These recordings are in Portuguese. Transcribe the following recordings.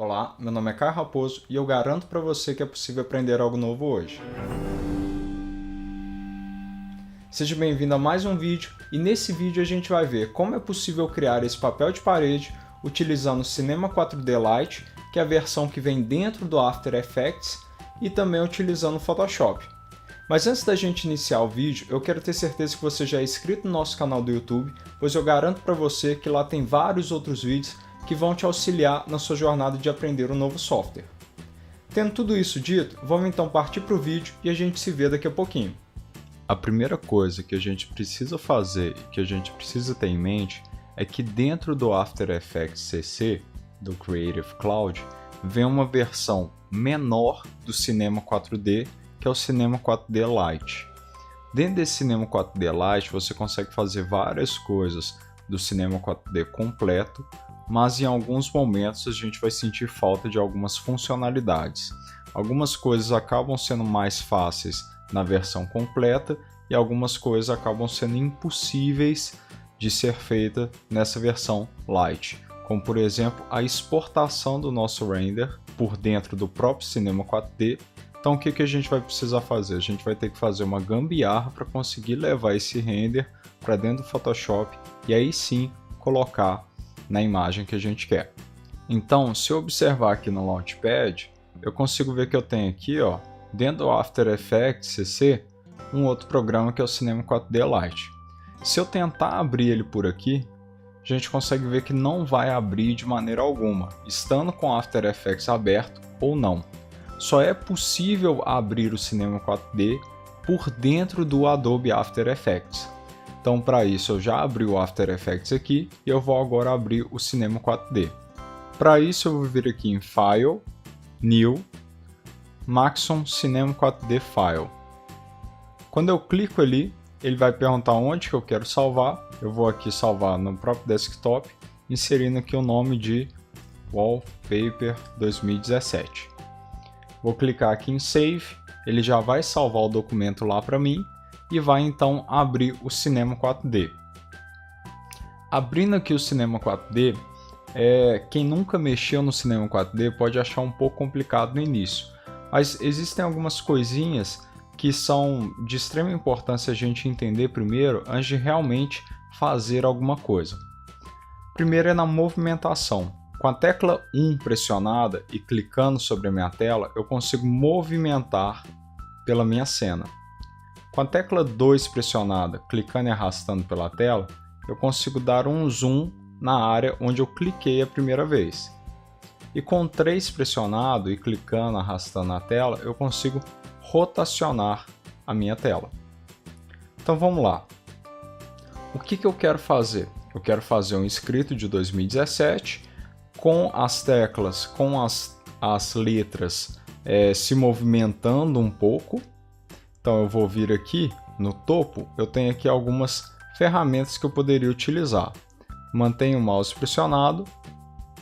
Olá, meu nome é Caio Raposo e eu garanto para você que é possível aprender algo novo hoje. Seja bem-vindo a mais um vídeo e nesse vídeo a gente vai ver como é possível criar esse papel de parede utilizando o Cinema 4D Lite, que é a versão que vem dentro do After Effects, e também utilizando o Photoshop. Mas antes da gente iniciar o vídeo, eu quero ter certeza que você já é inscrito no nosso canal do YouTube, pois eu garanto para você que lá tem vários outros vídeos que vão te auxiliar na sua jornada de aprender um novo software. Tendo tudo isso dito, vamos então partir para o vídeo e a gente se vê daqui a pouquinho. A primeira coisa que a gente precisa fazer e que a gente precisa ter em mente é que dentro do After Effects CC, do Creative Cloud, vem uma versão menor do Cinema 4D, que é o Cinema 4D Lite. Dentro desse Cinema 4D Lite você consegue fazer várias coisas do Cinema 4D completo, mas em alguns momentos a gente vai sentir falta de algumas funcionalidades. Algumas coisas acabam sendo mais fáceis na versão completa e algumas coisas acabam sendo impossíveis de ser feita nessa versão Lite, como por exemplo a exportação do nosso render por dentro do próprio Cinema 4D. Então o que a gente vai precisar fazer? A gente vai ter que fazer uma gambiarra para conseguir levar esse render para dentro do Photoshop e aí sim colocar na imagem que a gente quer. Então, se eu observar aqui no Launchpad, eu consigo ver que eu tenho aqui, dentro do After Effects CC, um outro programa que é o Cinema 4D Lite. Se eu tentar abrir ele por aqui, a gente consegue ver que não vai abrir de maneira alguma, estando com o After Effects aberto ou não. Só é possível abrir o Cinema 4D por dentro do Adobe After Effects. Então, para isso, eu já abri o After Effects aqui e eu vou agora abrir o Cinema 4D. Para isso, eu vou vir aqui em File, New, Maxon Cinema 4D File. Quando eu clico ali, ele vai perguntar onde que eu quero salvar. Eu vou aqui salvar no próprio desktop, inserindo aqui o nome de Wallpaper 2017. Vou clicar aqui em Save, ele já vai salvar o documento lá para mim e vai então abrir o Cinema 4D. Abrindo aqui o Cinema 4D, quem nunca mexeu no Cinema 4D pode achar um pouco complicado no início, mas existem algumas coisinhas que são de extrema importância a gente entender primeiro antes de realmente fazer alguma coisa. Primeiro é na movimentação. Com a tecla 1 pressionada e clicando sobre a minha tela, eu consigo movimentar pela minha cena. Com a tecla 2 pressionada, clicando e arrastando pela tela, eu consigo dar um zoom na área onde eu cliquei a primeira vez. E com 3 pressionado e clicando, arrastando na tela, eu consigo rotacionar a minha tela. Então vamos lá. O que eu quero fazer? Eu quero fazer um script de 2017 com as teclas, com as letras se movimentando um pouco. Então eu vou vir aqui no topo, eu tenho aqui algumas ferramentas que eu poderia utilizar. Mantenho o mouse pressionado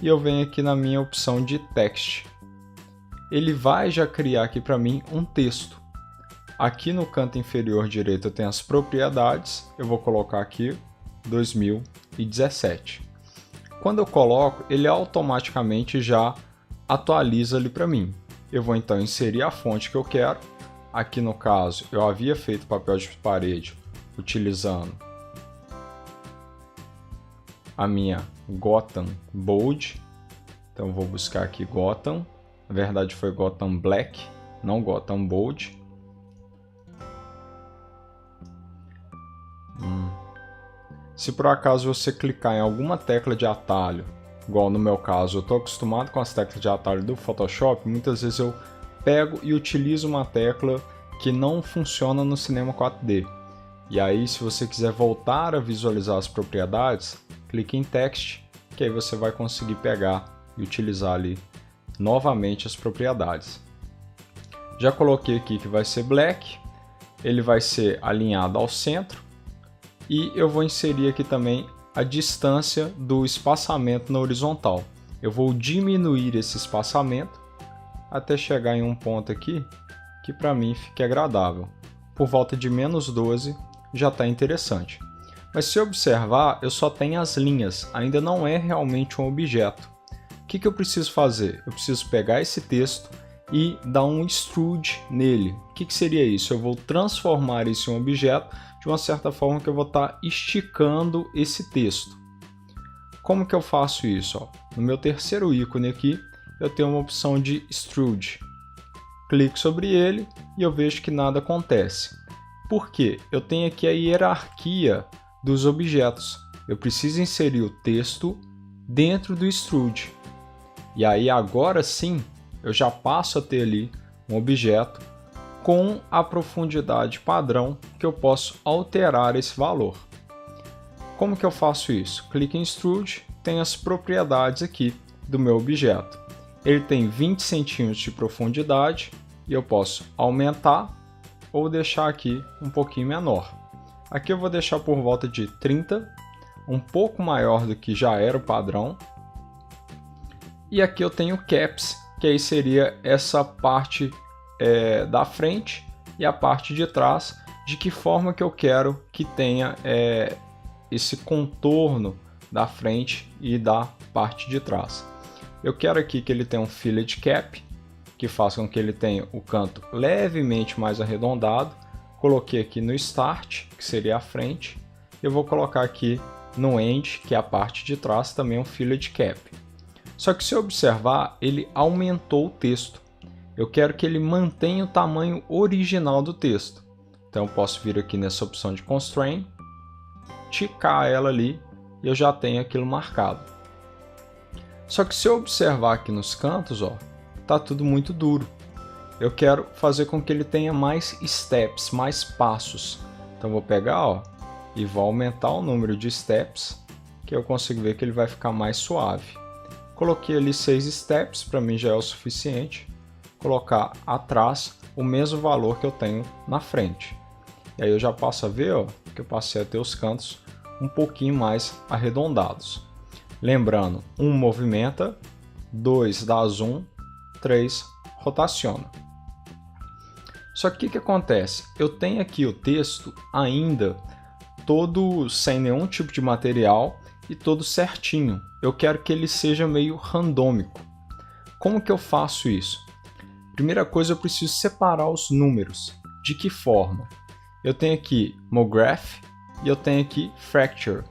e eu venho aqui na minha opção de text. Ele vai já criar aqui para mim um texto. Aqui no canto inferior direito eu tenho as propriedades, eu vou colocar aqui 2017. Quando eu coloco, ele automaticamente já atualiza ali para mim. Eu vou então inserir a fonte que eu quero. Aqui no caso, eu havia feito papel de parede utilizando a minha Gotham Bold. Então eu vou buscar aqui Gotham. Na verdade foi Gotham Black, não Gotham Bold. Se por acaso você clicar em alguma tecla de atalho, igual no meu caso, eu estou acostumado com as teclas de atalho do Photoshop, muitas vezes eu pego e utilizo uma tecla que não funciona no Cinema 4D. E aí, se você quiser voltar a visualizar as propriedades, clique em Text, que aí você vai conseguir pegar e utilizar ali novamente as propriedades. Já coloquei aqui que vai ser Black, ele vai ser alinhado ao centro, e eu vou inserir aqui também a distância do espaçamento na horizontal. Eu vou diminuir esse espaçamento até chegar em um ponto aqui que para mim fique agradável. Por volta de -12 já está interessante. Mas se observar, eu só tenho as linhas, ainda não é realmente um objeto. que eu preciso fazer? Eu preciso pegar esse texto e dar um extrude nele. O que seria isso? Eu vou transformar isso em um objeto de uma certa forma que eu vou estar esticando esse texto. Como que eu faço isso? Ó, no meu terceiro ícone aqui, eu tenho uma opção de extrude. Clico sobre ele e eu vejo que nada acontece. Por quê? Eu tenho aqui a hierarquia dos objetos. Eu preciso inserir o texto dentro do extrude. E aí agora sim, eu já passo a ter ali um objeto com a profundidade padrão que eu posso alterar esse valor. Como que eu faço isso? Clique em Extrude, tem as propriedades aqui do meu objeto. Ele tem 20 centímetros de profundidade e eu posso aumentar ou deixar aqui um pouquinho menor. Aqui eu vou deixar por volta de 30, um pouco maior do que já era o padrão. E aqui eu tenho Caps, que aí seria essa parte da frente e a parte de trás, de que forma que eu quero que tenha esse contorno da frente e da parte de trás. Eu quero aqui que ele tenha um Fillet Cap, que faça com que ele tenha o canto levemente mais arredondado. Coloquei aqui no Start, que seria a frente. Eu vou colocar aqui no End, que é a parte de trás, também um Fillet Cap. Só que se eu observar, ele aumentou o texto. Eu quero que ele mantenha o tamanho original do texto. Então eu posso vir aqui nessa opção de Constrain, ticar ela ali e eu já tenho aquilo marcado. Só que se eu observar aqui nos cantos, ó, tá tudo muito duro. Eu quero fazer com que ele tenha mais steps, mais passos. Então vou pegar, ó, e vou aumentar o número de steps, que eu consigo ver que ele vai ficar mais suave. Coloquei ali 6 steps, para mim já é o suficiente. Colocar atrás o mesmo valor que eu tenho na frente. E aí eu já passo a ver, ó, que eu passei a ter os cantos um pouquinho mais arredondados. Lembrando, 1 movimenta, 2 dá zoom, 3 rotaciona. Só que o que acontece? Eu tenho aqui o texto ainda todo sem nenhum tipo de material e todo certinho. Eu quero que ele seja meio randômico. Como que eu faço isso? Primeira coisa, eu preciso separar os números. De que forma? Eu tenho aqui MoGraph e eu tenho aqui Fracture.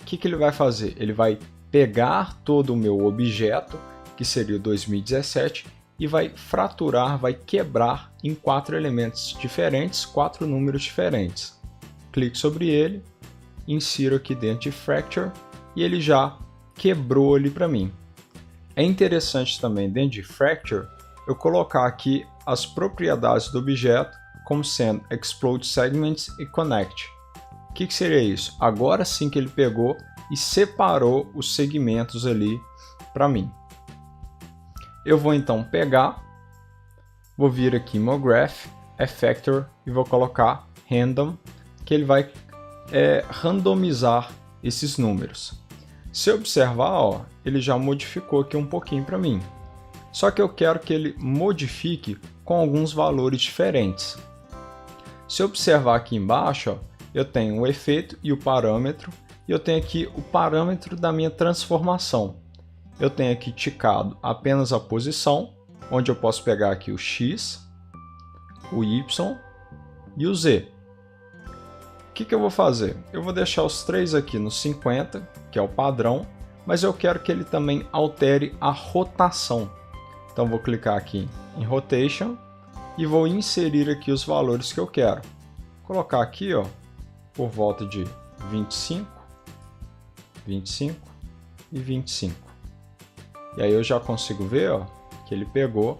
O que ele vai fazer? Ele vai pegar todo o meu objeto, que seria o 2017, e vai fraturar, vai quebrar em 4 elementos diferentes, 4 números diferentes. Clique sobre ele, insiro aqui dentro de Fracture e ele já quebrou ali para mim. É interessante também dentro de Fracture eu colocar aqui as propriedades do objeto como sendo Explode Segments e Connect. O que seria isso? Agora sim que ele pegou e separou os segmentos ali para mim. Eu vou então pegar, vou vir aqui em MoGraph, Effector e vou colocar Random, que ele vai randomizar esses números. Se eu observar, ó, ele já modificou aqui um pouquinho para mim. Só que eu quero que ele modifique com alguns valores diferentes. Se eu observar aqui embaixo, ó, eu tenho o efeito e o parâmetro, e eu tenho aqui o parâmetro da minha transformação. Eu tenho aqui ticado apenas a posição, onde eu posso pegar aqui o X, o Y e o Z. O que eu vou fazer? Eu vou deixar os 3 aqui no 50, que é o padrão, mas eu quero que ele também altere a rotação. Então vou clicar aqui em Rotation e vou inserir aqui os valores que eu quero. Vou colocar aqui, ó, por volta de 25, 25 e 25. E aí eu já consigo ver, ó, que ele pegou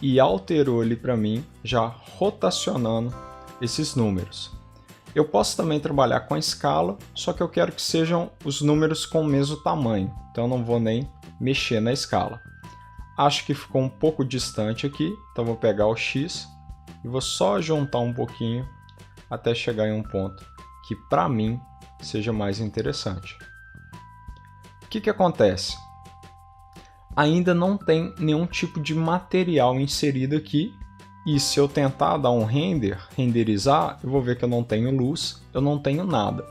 e alterou ali para mim, já rotacionando esses números. Eu posso também trabalhar com a escala, só que eu quero que sejam os números com o mesmo tamanho, então eu não vou nem mexer na escala. Acho que ficou um pouco distante aqui, então vou pegar o X e vou só juntar um pouquinho até chegar em um ponto que para mim seja mais interessante. O que acontece? Ainda não tem nenhum tipo de material inserido aqui, e se eu tentar dar um renderizar, eu vou ver que eu não tenho luz, eu não tenho nada.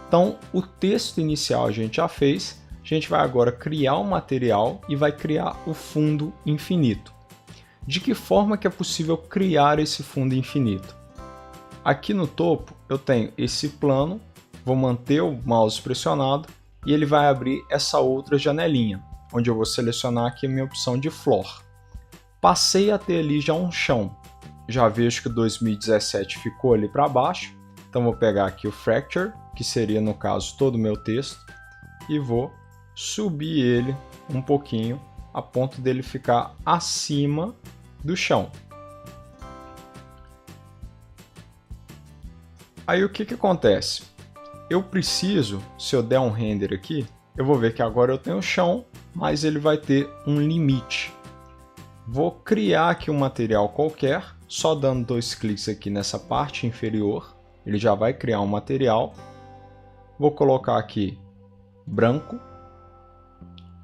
Então o texto inicial a gente já fez, a gente vai agora criar um material e vai criar o fundo infinito. De que forma que é possível criar esse fundo infinito? Aqui no topo eu tenho esse plano, vou manter o mouse pressionado e ele vai abrir essa outra janelinha, onde eu vou selecionar aqui a minha opção de floor. Passei a ter ali já um chão, já vejo que o 2017 ficou ali para baixo, então vou pegar aqui o Fracture, que seria no caso todo o meu texto, e vou subir ele um pouquinho a ponto dele ficar acima do chão. Aí o que acontece? Eu preciso, se eu der um render aqui, eu vou ver que agora eu tenho o chão, mas ele vai ter um limite. Vou criar aqui um material qualquer, só dando 2 cliques aqui nessa parte inferior, ele já vai criar um material. Vou colocar aqui branco,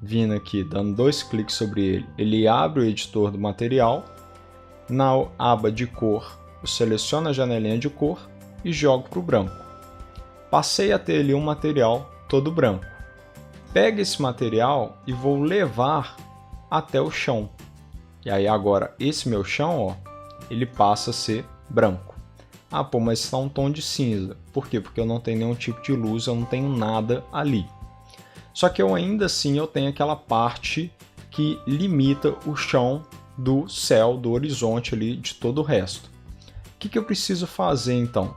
vindo aqui, dando 2 cliques sobre ele, ele abre o editor do material. Na aba de cor, eu seleciono a janelinha de cor e jogo para o branco. Passei a ter ali um material todo branco. Pego esse material e vou levar até o chão. E aí agora esse meu chão, ó, ele passa a ser branco. Ah, pô, mas está um tom de cinza. Por quê? Porque eu não tenho nenhum tipo de luz, eu não tenho nada ali. Só que eu ainda assim eu tenho aquela parte que limita o chão do céu, do horizonte ali, de todo o resto. O que eu preciso fazer então?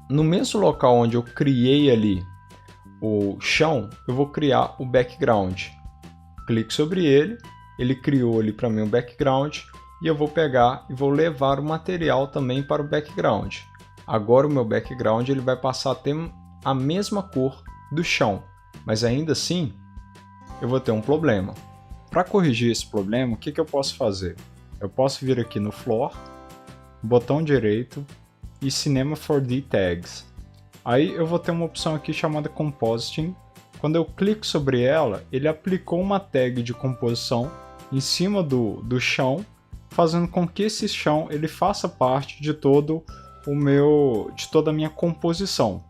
No mesmo local onde eu criei ali o chão, eu vou criar o background. Clique sobre ele, ele criou ali para mim o background e eu vou pegar e vou levar o material também para o background. Agora o meu background ele vai passar a ter a mesma cor do chão, mas ainda assim eu vou ter um problema. Para corrigir esse problema, o que eu posso fazer? Eu posso vir aqui no Floor, botão direito e Cinema 4D Tags. Aí eu vou ter uma opção aqui chamada Compositing. Quando eu clico sobre ela, ele aplicou uma tag de composição em cima do chão, fazendo com que esse chão ele faça parte de toda a minha composição.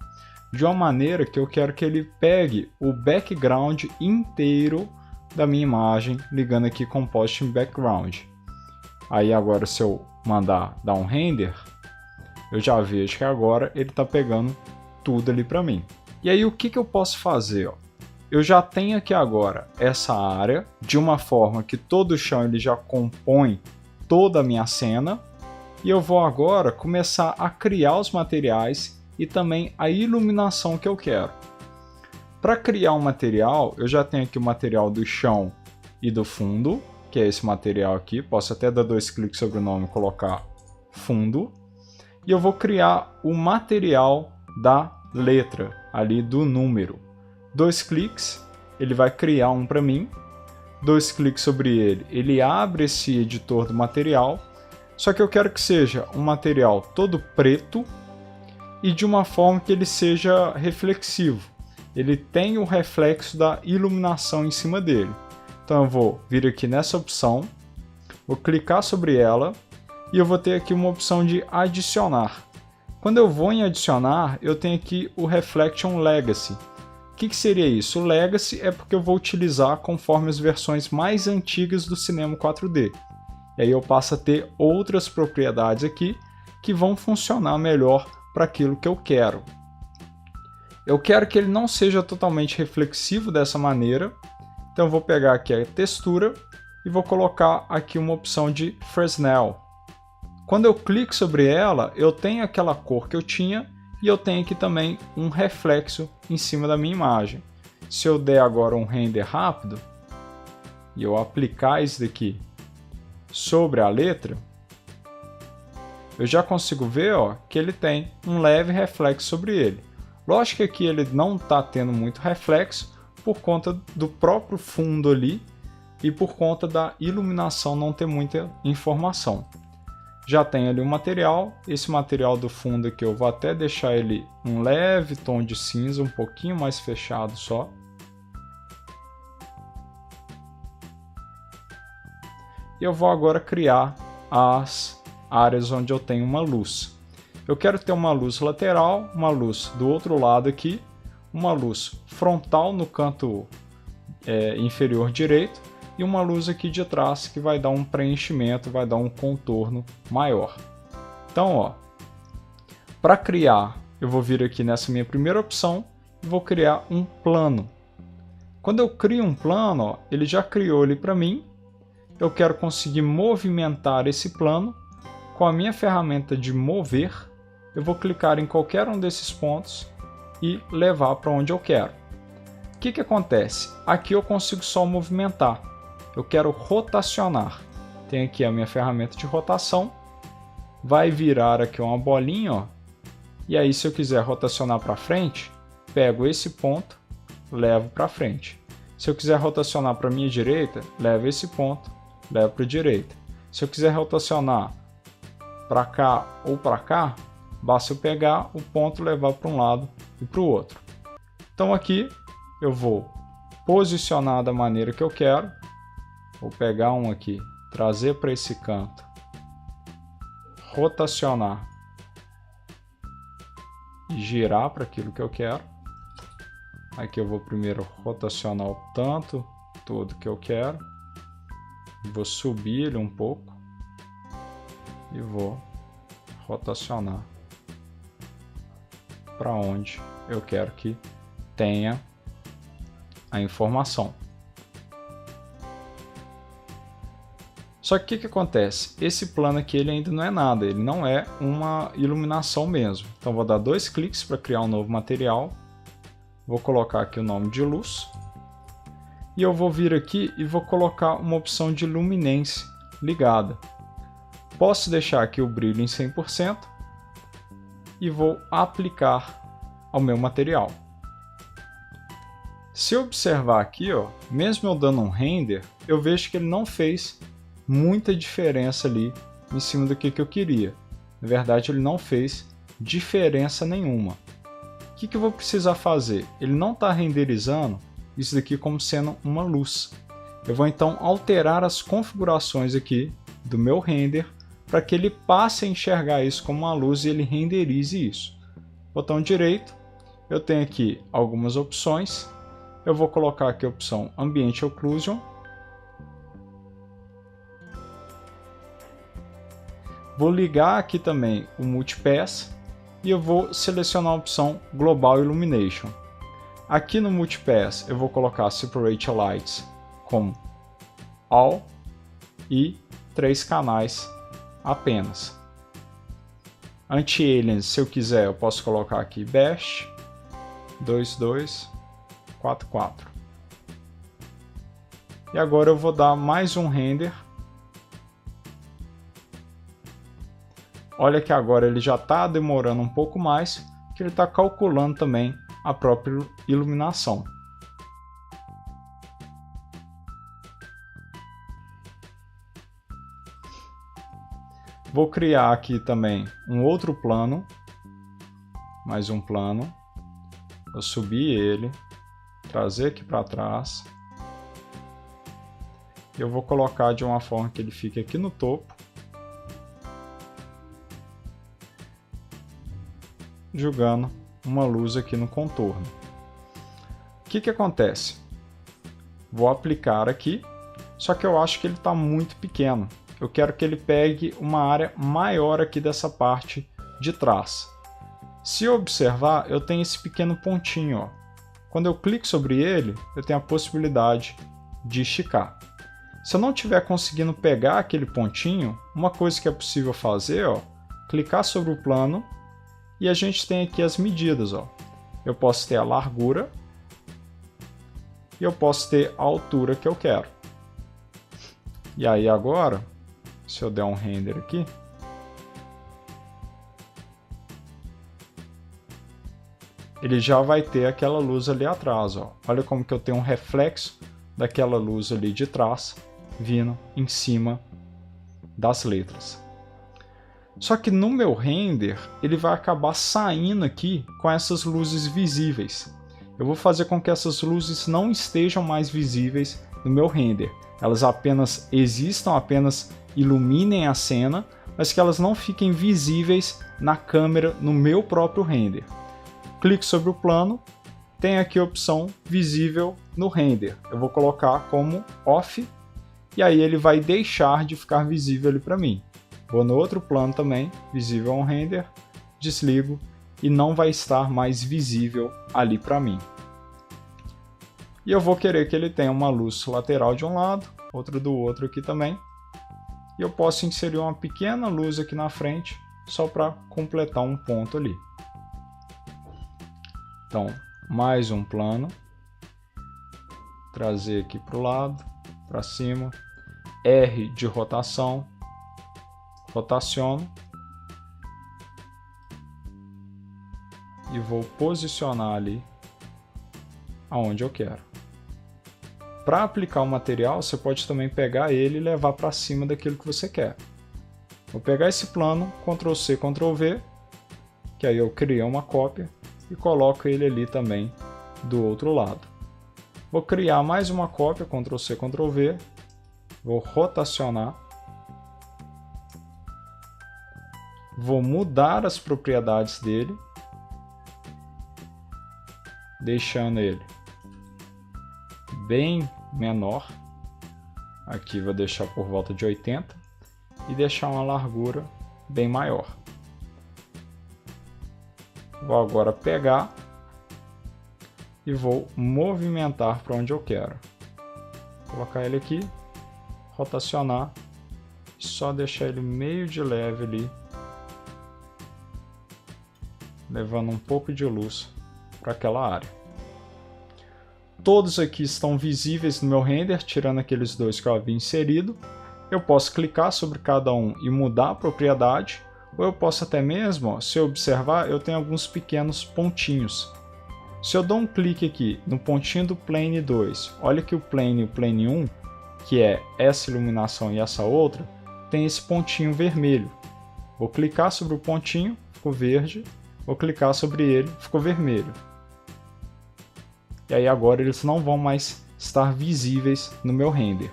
De uma maneira que eu quero que ele pegue o background inteiro da minha imagem, ligando aqui Compositing Background. Aí agora se eu mandar dar um render, eu já vejo que agora ele está pegando tudo ali para mim. E aí o que eu posso fazer? Ó? Eu já tenho aqui agora essa área de uma forma que todo o chão ele já compõe toda a minha cena, e eu vou agora começar a criar os materiais e também a iluminação que eu quero. Para criar um material, eu já tenho aqui o material do chão e do fundo, que é esse material aqui. Posso até dar 2 cliques sobre o nome e colocar fundo. E eu vou criar o material da letra, ali do número. 2 cliques, ele vai criar um para mim. 2 cliques sobre ele, ele abre esse editor do material. Só que eu quero que seja um material todo preto e de uma forma que ele seja reflexivo. Ele tem o reflexo da iluminação em cima dele. Então eu vou vir aqui nessa opção, vou clicar sobre ela e eu vou ter aqui uma opção de adicionar. Quando eu vou em adicionar, eu tenho aqui o Reflection Legacy. O que seria isso? O Legacy é porque eu vou utilizar conforme as versões mais antigas do Cinema 4D. E aí eu passo a ter outras propriedades aqui que vão funcionar melhor para aquilo que eu quero. Eu quero que ele não seja totalmente reflexivo dessa maneira, então eu vou pegar aqui a textura e vou colocar aqui uma opção de Fresnel. Quando eu clico sobre ela, eu tenho aquela cor que eu tinha e eu tenho aqui também um reflexo em cima da minha imagem. Se eu der agora um render rápido e eu aplicar isso daqui sobre a letra, eu já consigo ver que ele tem um leve reflexo sobre ele. Lógico que aqui ele não está tendo muito reflexo por conta do próprio fundo ali e por conta da iluminação não ter muita informação. Já tem ali o material, esse material do fundo aqui eu vou até deixar ele um leve tom de cinza, um pouquinho mais fechado só. E eu vou agora criar as áreas onde eu tenho uma luz. Eu quero ter uma luz lateral, uma luz do outro lado aqui, uma luz frontal no canto inferior direito e uma luz aqui de trás que vai dar um preenchimento, vai dar um contorno maior. Então, ó, para criar, eu vou vir aqui nessa minha primeira opção e vou criar um plano. Quando eu crio um plano, ó, ele já criou ali para mim. Eu quero conseguir movimentar esse plano. Com a minha ferramenta de mover, eu vou clicar em qualquer um desses pontos e levar para onde eu quero. O que acontece? Aqui eu consigo só movimentar. Eu quero rotacionar. Tem aqui a minha ferramenta de rotação. Vai virar aqui uma bolinha, ó. E aí, se eu quiser rotacionar para frente, pego esse ponto, levo para frente. Se eu quiser rotacionar para minha direita, levo esse ponto, levo para a direita. Se eu quiser rotacionar para cá ou para cá, basta eu pegar o ponto, levar para um lado e para o outro. Então aqui eu vou posicionar da maneira que eu quero. Vou pegar um aqui, trazer para esse canto, rotacionar e girar para aquilo que eu quero. Aqui eu vou primeiro rotacionar o tanto todo que eu quero. Vou subir ele um pouco e vou rotacionar para onde eu quero que tenha a informação. Só que o que acontece? Esse plano aqui ele ainda não é nada, ele não é uma iluminação mesmo. Então vou dar 2 cliques para criar um novo material. Vou colocar aqui o nome de luz. E eu vou vir aqui e vou colocar uma opção de luminência ligada. Posso deixar aqui o brilho em 100% e vou aplicar ao meu material. Se eu observar aqui, ó, mesmo eu dando um render, eu vejo que ele não fez muita diferença ali em cima do que eu queria. Na verdade, ele não fez diferença nenhuma. O que eu vou precisar fazer? Ele não está renderizando isso daqui como sendo uma luz. Eu vou então alterar as configurações aqui do meu render para que ele passe a enxergar isso como uma luz e ele renderize isso. Botão direito, eu tenho aqui algumas opções. Eu vou colocar aqui a opção Ambient Occlusion. Vou ligar aqui também o Multipass e eu vou selecionar a opção Global Illumination. Aqui no Multipass eu vou colocar Separate Lights como All e 3 canais apenas. Anti-aliens, se eu quiser, eu posso colocar aqui Bash 2244. E agora eu vou dar mais um render. Olha que agora ele já está demorando um pouco mais, que ele está calculando também a própria iluminação. Vou criar aqui também um outro plano, mais um plano. Eu subir ele, trazer aqui para trás. Eu vou colocar de uma forma que ele fique aqui no topo, jogando uma luz aqui no contorno. O que acontece? Vou aplicar aqui, só que eu acho que ele está muito pequeno. Eu quero que ele pegue uma área maior aqui dessa parte de trás. Se eu observar, eu tenho esse pequeno pontinho, ó. Quando eu clico sobre ele, eu tenho a possibilidade de esticar. Se eu não estiver conseguindo pegar aquele pontinho, uma coisa que é possível fazer, ó, clicar sobre o plano e a gente tem aqui as medidas, ó. Eu posso ter a largura e eu posso ter a altura que eu quero. E aí agora, se eu der um render aqui, ele já vai ter aquela luz ali atrás, ó. Olha como que eu tenho um reflexo daquela luz ali de trás vindo em cima das letras. Só que no meu render ele vai acabar saindo aqui com essas luzes visíveis. Eu vou fazer com que essas luzes não estejam mais visíveis no meu render. Elas apenas existam, apenas iluminem a cena, mas que elas não fiquem visíveis na câmera no meu próprio render. Clique sobre o plano tem aqui a opção visível no render. Eu vou colocar como off e aí ele vai deixar de ficar visível ali para mim. Vou no outro plano também, visível on render, desligo e não vai estar mais visível ali para mim. E eu vou querer que ele tenha uma luz lateral de um lado, outra do outro aqui também. E eu posso inserir uma pequena luz aqui na frente, só para completar um ponto ali. Então, mais um plano. Trazer aqui para o lado, para cima. R de rotação. Rotaciono. E vou posicionar ali aonde eu quero. Para aplicar o material, você pode também pegar ele e levar para cima daquilo que você quer. Vou pegar esse plano, Ctrl C, Ctrl V, que aí eu criei uma cópia e coloco ele ali também do outro lado. Vou criar mais uma cópia, Ctrl C, Ctrl V, vou rotacionar, vou mudar as propriedades dele, deixando ele bem menor, aqui vou deixar por volta de 80 e deixar uma largura bem maior. Vou agora pegar e vou movimentar para onde eu quero. Colocar ele aqui, rotacionar, só deixar ele meio de leve ali, levando um pouco de luz para aquela área. Todos aqui estão visíveis no meu render, tirando aqueles dois que eu havia inserido. Eu posso clicar sobre cada um e mudar a propriedade, ou eu posso até mesmo, se eu observar, eu tenho alguns pequenos pontinhos. Se eu dou um clique aqui no pontinho do Plane 2, olha que o Plane 1, que é essa iluminação e essa outra, tem esse pontinho vermelho. Vou clicar sobre o pontinho, ficou verde, vou clicar sobre ele, ficou vermelho. E aí agora eles não vão mais estar visíveis no meu render.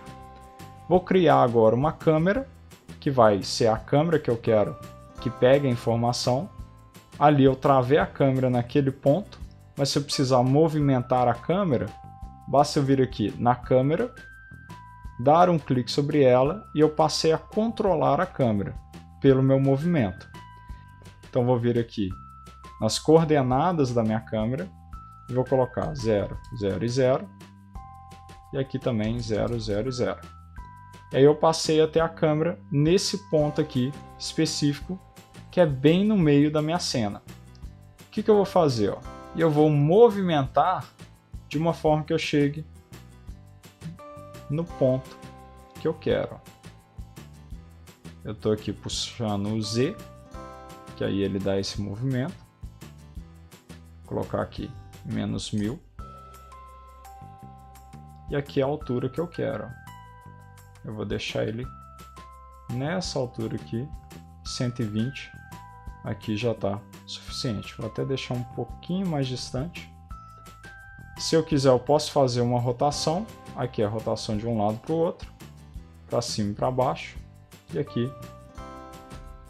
Vou criar agora uma câmera, que vai ser a câmera que eu quero que pegue a informação. Ali eu travei a câmera naquele ponto, mas se eu precisar movimentar a câmera, basta eu vir aqui na câmera, dar um clique sobre ela e eu passei a controlar a câmera pelo meu movimento. Então vou vir aqui nas coordenadas da minha câmera, e vou colocar 0, 0 e 0, e aqui também 0, 0 e 0. E aí eu passei até a câmera nesse ponto aqui específico, que é bem no meio da minha cena. O que eu vou fazer? Ó? Eu vou movimentar de uma forma que eu chegue no ponto que eu quero. Eu estou aqui puxando o Z, que aí ele dá esse movimento. Vou colocar aqui menos 1000. E aqui é a altura que eu quero. Eu vou deixar ele nessa altura aqui, 120. Aqui já está suficiente. Vou até deixar um pouquinho mais distante. Se eu quiser, eu posso fazer uma rotação. Aqui é a rotação de um lado para o outro, para cima e para baixo. E aqui,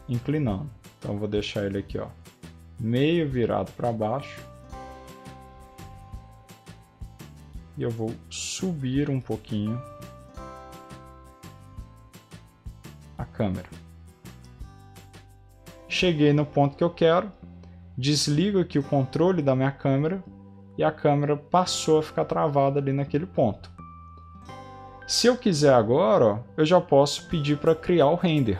inclinando. Então, eu vou deixar ele aqui, ó, meio virado para baixo. E eu vou subir um pouquinho a câmera. Cheguei no ponto que eu quero, desligo aqui o controle da minha câmera e a câmera passou a ficar travada ali naquele ponto. Se eu quiser agora, ó, eu já posso pedir para criar o render.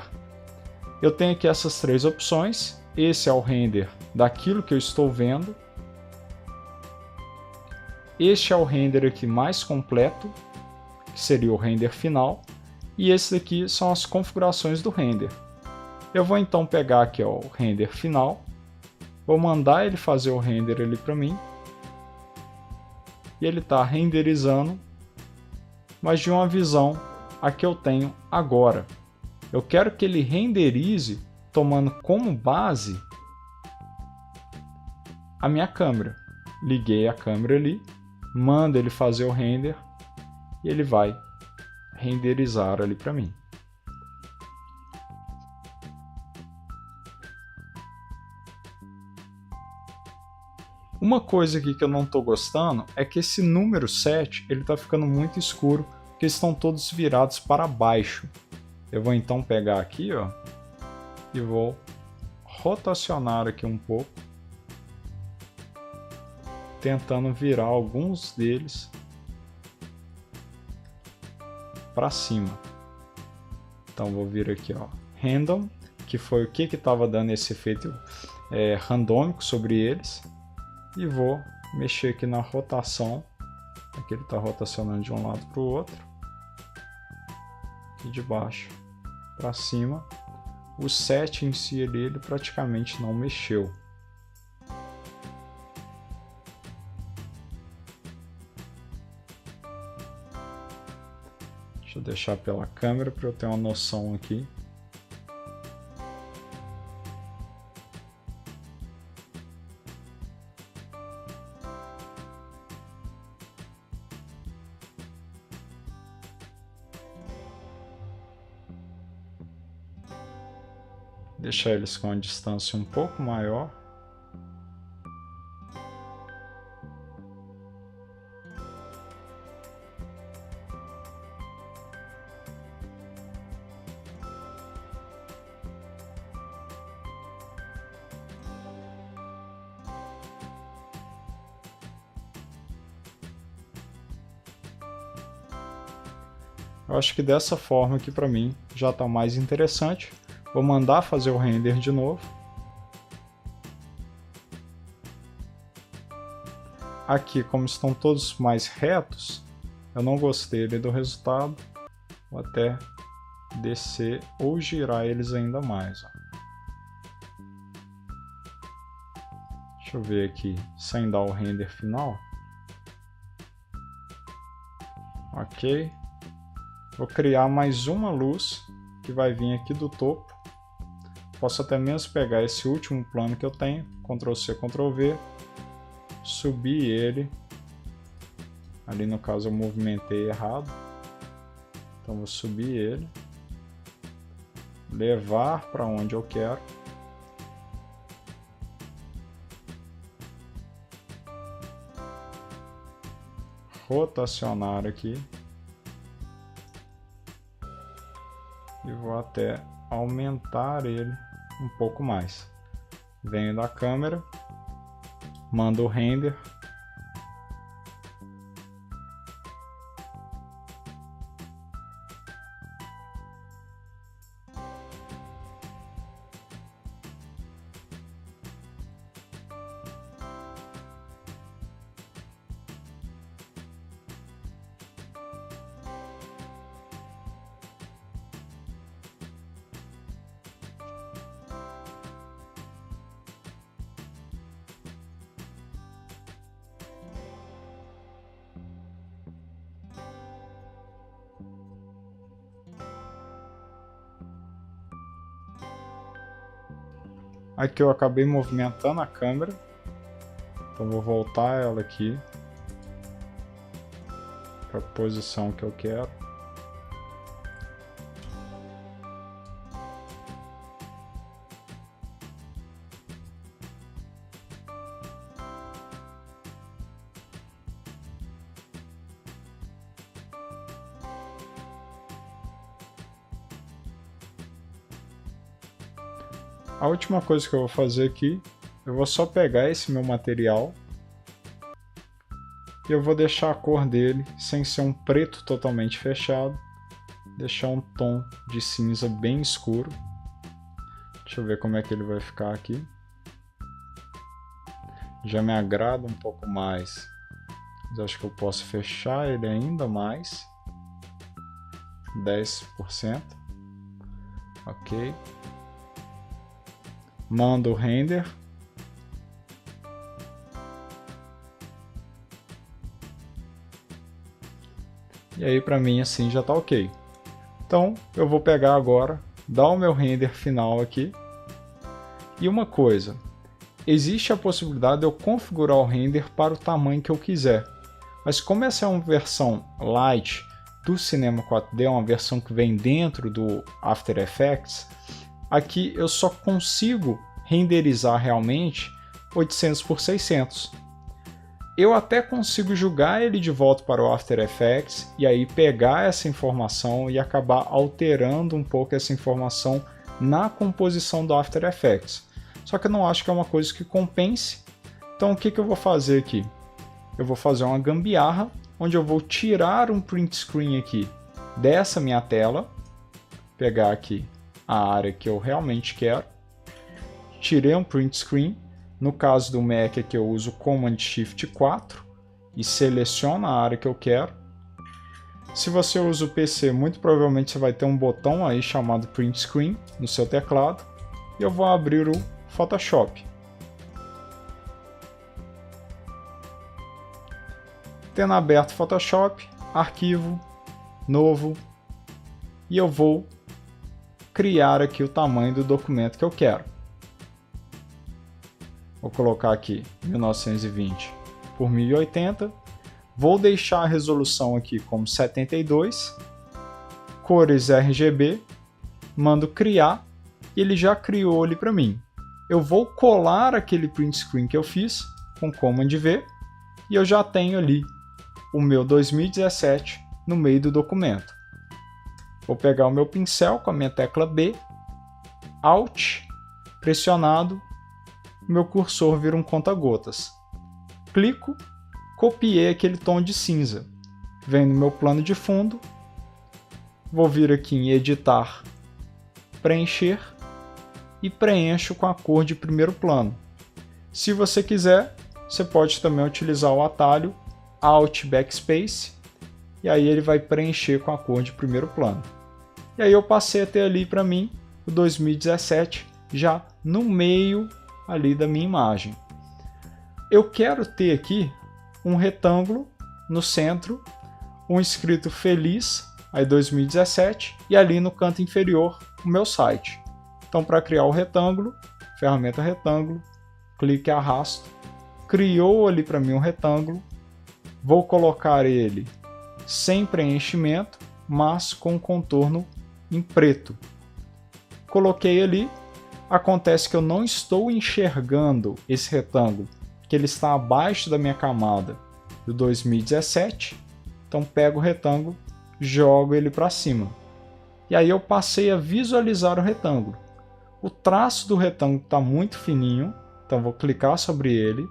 Eu tenho aqui essas três opções. Esse é o render daquilo que eu estou vendo. Este é o render aqui mais completo, que seria o render final, e esse daqui são as configurações do render. Eu vou então pegar aqui, ó, o render final, vou mandar ele fazer o render ali para mim, e ele está renderizando, mas de uma visão a que eu tenho agora. Eu quero que ele renderize tomando como base a minha câmera. Liguei a câmera ali, manda ele fazer o render e ele vai renderizar ali para mim. Uma coisa aqui que eu não estou gostando é que esse número 7 ele está ficando muito escuro, porque estão todos virados para baixo. Eu vou então pegar aqui, ó, e vou rotacionar aqui um pouco, tentando virar alguns deles para cima. Então vou vir aqui, ó, Random, que foi o que estava dando esse efeito randômico sobre eles, e vou mexer aqui na rotação. Aqui ele está rotacionando de um lado para o outro, e de baixo para cima. O 7 em si ele praticamente não mexeu. Deixa eu deixar pela câmera para eu ter uma noção aqui. Deixar eles com uma distância um pouco maior. Eu acho que dessa forma aqui para mim já está mais interessante. Vou mandar fazer o render de novo. Aqui, como estão todos mais retos, eu não gostei do resultado. Vou até descer ou girar eles ainda mais. Ó. Deixa eu ver aqui, sem dar o render final. Ok. Vou criar mais uma luz que vai vir aqui do topo. Posso até mesmo pegar esse último plano que eu tenho, Ctrl C, Ctrl V, subir ele. Ali no caso eu movimentei errado. Então vou subir ele, levar para onde eu quero. Rotacionar aqui. E vou até aumentar ele um pouco mais. Venho da câmera, mando o render. Aqui eu acabei movimentando a câmera, então vou voltar ela aqui para a posição que eu quero. A última coisa que eu vou fazer aqui, eu vou só pegar esse meu material e eu vou deixar a cor dele sem ser um preto totalmente fechado, deixar um tom de cinza bem escuro. Deixa eu ver como é que ele vai ficar aqui. Já me agrada um pouco mais, mas acho que eu posso fechar ele ainda mais, 10%, ok. Mando o render. E aí para mim assim já está ok. Então eu vou pegar agora, dar o meu render final aqui. E uma coisa, existe a possibilidade de eu configurar o render para o tamanho que eu quiser. Mas como essa é uma versão light do Cinema 4D, uma versão que vem dentro do After Effects, aqui eu só consigo renderizar realmente 800 por 600. Eu até consigo jogar ele de volta para o After Effects e aí pegar essa informação e acabar alterando um pouco essa informação na composição do After Effects. Só que eu não acho que é uma coisa que compense. Então o que eu vou fazer aqui? Eu vou fazer uma gambiarra onde eu vou tirar um print screen aqui dessa minha tela, pegar aqui a área que eu realmente quero, tirei um print screen. No caso do Mac aqui eu uso Command Shift 4 e seleciono a área que eu quero. Se você usa o PC, muito provavelmente você vai ter um botão aí chamado Print Screen no seu teclado. E eu vou abrir o Photoshop. Tendo aberto o Photoshop, arquivo, novo, e eu vou criar aqui o tamanho do documento que eu quero. Vou colocar aqui 1920 por 1080. Vou deixar a resolução aqui como 72. Cores RGB. Mando criar e ele já criou ali para mim. Eu vou colar aquele print screen que eu fiz com Command V e eu já tenho ali o meu 2017 no meio do documento. Vou pegar o meu pincel com a minha tecla B, Alt, pressionado, meu cursor vira um conta-gotas. Clico, copiei aquele tom de cinza. Venho no meu plano de fundo, vou vir aqui em editar, preencher e preencho com a cor de primeiro plano. Se você quiser, você pode também utilizar o atalho Alt Backspace e aí ele vai preencher com a cor de primeiro plano. E aí eu passei a ter ali para mim o 2017 já no meio ali da minha imagem. Eu quero ter aqui um retângulo no centro, um escrito feliz, aí 2017, e ali no canto inferior o meu site. Então para criar o retângulo, ferramenta retângulo, clique e arrasto, criou ali para mim um retângulo, vou colocar ele sem preenchimento, mas com contorno em preto. Coloquei ali. Acontece que eu não estou enxergando esse retângulo, que ele está abaixo da minha camada do 2017. Então pego o retângulo, jogo ele para cima. E aí eu passei a visualizar o retângulo. O traço do retângulo está muito fininho, então vou clicar sobre ele,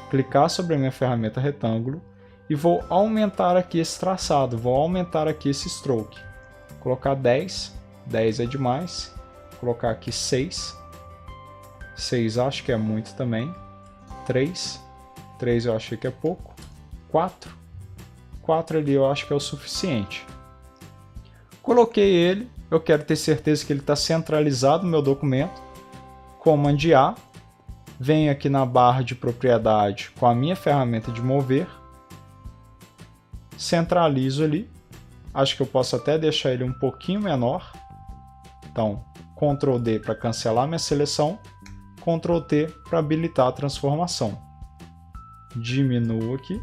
clicar sobre a minha ferramenta retângulo e vou aumentar aqui esse traçado, vou aumentar aqui esse stroke. Vou colocar 10, 10 é demais, vou colocar aqui 6. 6 acho que é muito também. 3 eu achei que é pouco. 4 ali eu acho que é o suficiente. Coloquei ele, eu quero ter certeza que ele está centralizado no meu documento. Command A, venho aqui na barra de propriedade com a minha ferramenta de mover. Centralizo ali. Acho que eu posso até deixar ele um pouquinho menor. Então, Ctrl D para cancelar minha seleção. Ctrl T para habilitar a transformação. Diminuo aqui.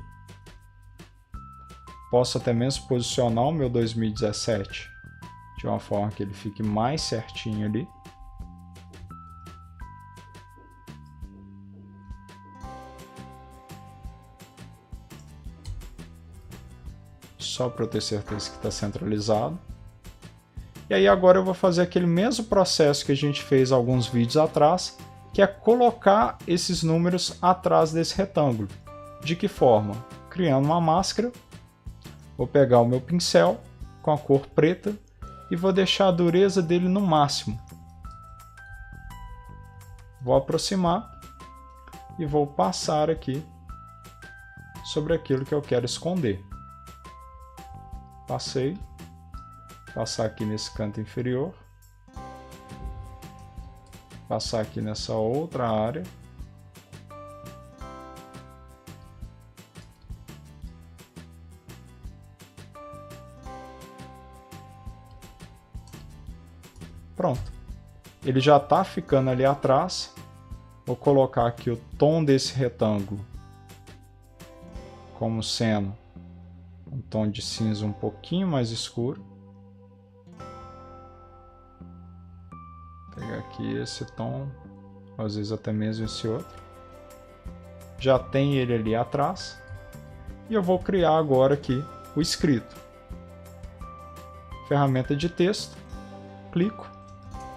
Posso até mesmo posicionar o meu 2017 de uma forma que ele fique mais certinho ali. Só para eu ter certeza que está centralizado. E aí agora eu vou fazer aquele mesmo processo que a gente fez alguns vídeos atrás, que é colocar esses números atrás desse retângulo. De que forma? Criando uma máscara, vou pegar o meu pincel com a cor preta e vou deixar a dureza dele no máximo. Vou aproximar e vou passar aqui sobre aquilo que eu quero esconder. Passei, passar aqui nesse canto inferior. Passar aqui nessa outra área. Pronto. Ele já está ficando ali atrás. Vou colocar aqui o tom desse retângulo como sendo um tom de cinza um pouquinho mais escuro. Pegar aqui esse tom, às vezes até mesmo esse outro. Já tem ele ali atrás. e eu vou criar agora aqui o escrito. Ferramenta de texto, clico,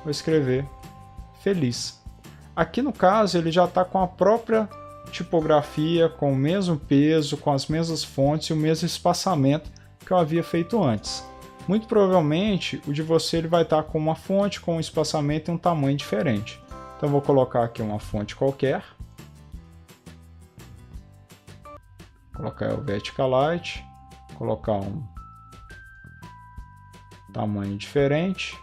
vou escrever feliz. Aqui no caso ele já está com a própria tipografia, com o mesmo peso, com as mesmas fontes e o mesmo espaçamento que eu havia feito antes. Muito provavelmente o de você ele vai estar com uma fonte, com um espaçamento e um tamanho diferente. Então vou colocar aqui uma fonte qualquer. Colocar o Verticalite, colocar um tamanho diferente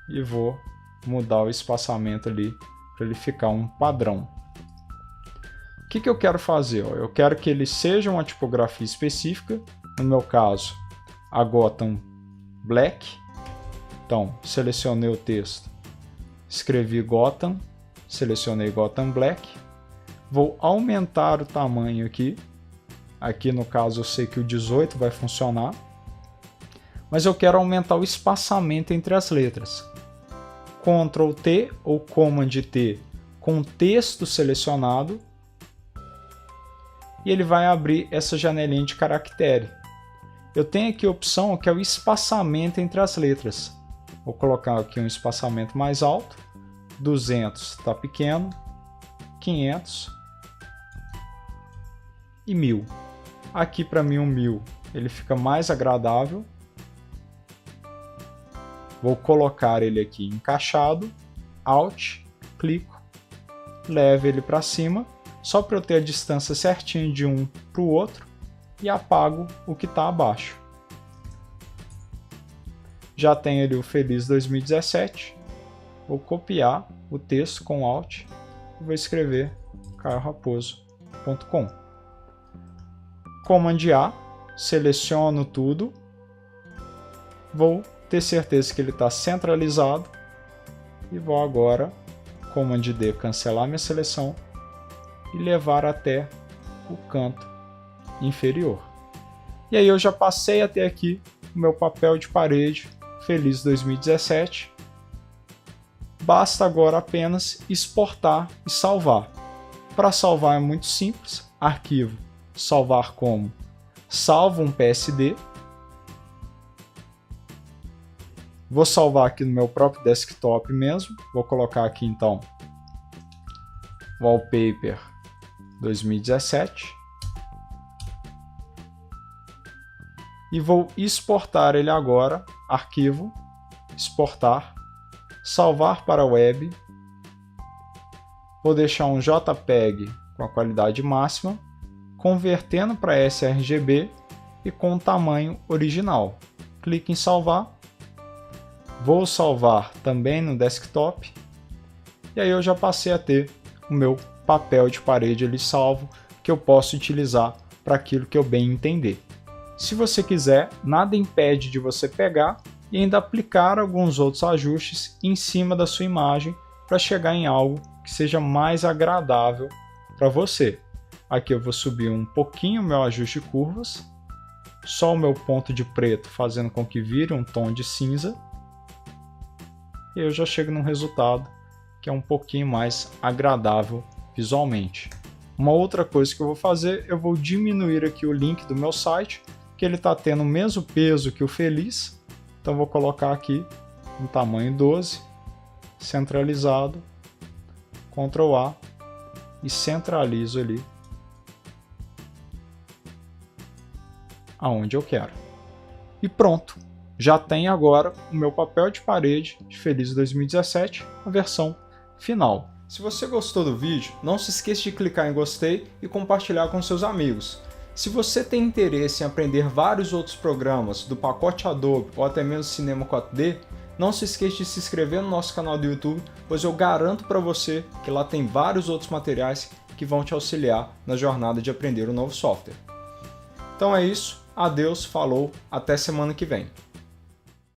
e vou mudar o espaçamento ali para ele ficar um padrão. O que eu quero fazer? Eu quero que ele seja uma tipografia específica, no meu caso a Gotham Black. Então selecionei o texto, escrevi Gotham, selecionei Gotham Black, vou aumentar o tamanho aqui. Aqui no caso eu sei que o 18 vai funcionar, mas eu quero aumentar o espaçamento entre as letras. Ctrl T ou Command T com texto selecionado e ele vai abrir essa janelinha de caractere. Eu tenho aqui a opção que é o espaçamento entre as letras. Vou colocar aqui um espaçamento mais alto, 200 está pequeno, 500 e 1000. Aqui para mim o 1000 ele fica mais agradável. Vou colocar ele aqui encaixado, Alt, clico, levo ele para cima, só para eu ter a distância certinha de um para o outro e apago o que está abaixo. Já tenho ali o Feliz 2017, vou copiar o texto com Alt e vou escrever caioraposo.com. Command A, seleciono tudo, vou ter certeza que ele está centralizado e vou agora, Command D, cancelar minha seleção e levar até o canto inferior. E aí eu já passei até aqui o meu papel de parede Feliz 2017. Basta agora apenas exportar e salvar. Para salvar é muito simples, arquivo, salvar como, salvo um PSD. Vou salvar aqui no meu próprio desktop mesmo. Vou colocar aqui então Wallpaper 2017. E vou exportar ele agora. Arquivo, exportar, salvar para a web. Vou deixar um JPEG com a qualidade máxima, convertendo para sRGB e com o tamanho original. Clique em salvar. Vou salvar também no desktop e aí eu já passei a ter o meu papel de parede ali salvo que eu posso utilizar para aquilo que eu bem entender. Se você quiser, nada impede de você pegar e ainda aplicar alguns outros ajustes em cima da sua imagem para chegar em algo que seja mais agradável para você. Aqui eu vou subir um pouquinho o meu ajuste de curvas, só o meu ponto de preto fazendo com que vire um tom de cinza. E eu já chego num resultado que é um pouquinho mais agradável visualmente. Uma outra coisa que eu vou fazer, eu vou diminuir aqui o link do meu site, que ele está tendo o mesmo peso que o Feliz. Então vou colocar aqui um tamanho 12, centralizado, Ctrl A e centralizo ali aonde eu quero. E pronto! Já tem agora o meu papel de parede de Feliz 2017, a versão final. Se você gostou do vídeo, não se esqueça de clicar em gostei e compartilhar com seus amigos. Se você tem interesse em aprender vários outros programas do pacote Adobe ou até mesmo Cinema 4D, não se esqueça de se inscrever no nosso canal do YouTube, pois eu garanto para você que lá tem vários outros materiais que vão te auxiliar na jornada de aprender um novo software. Então é isso, adeus, falou, até semana que vem.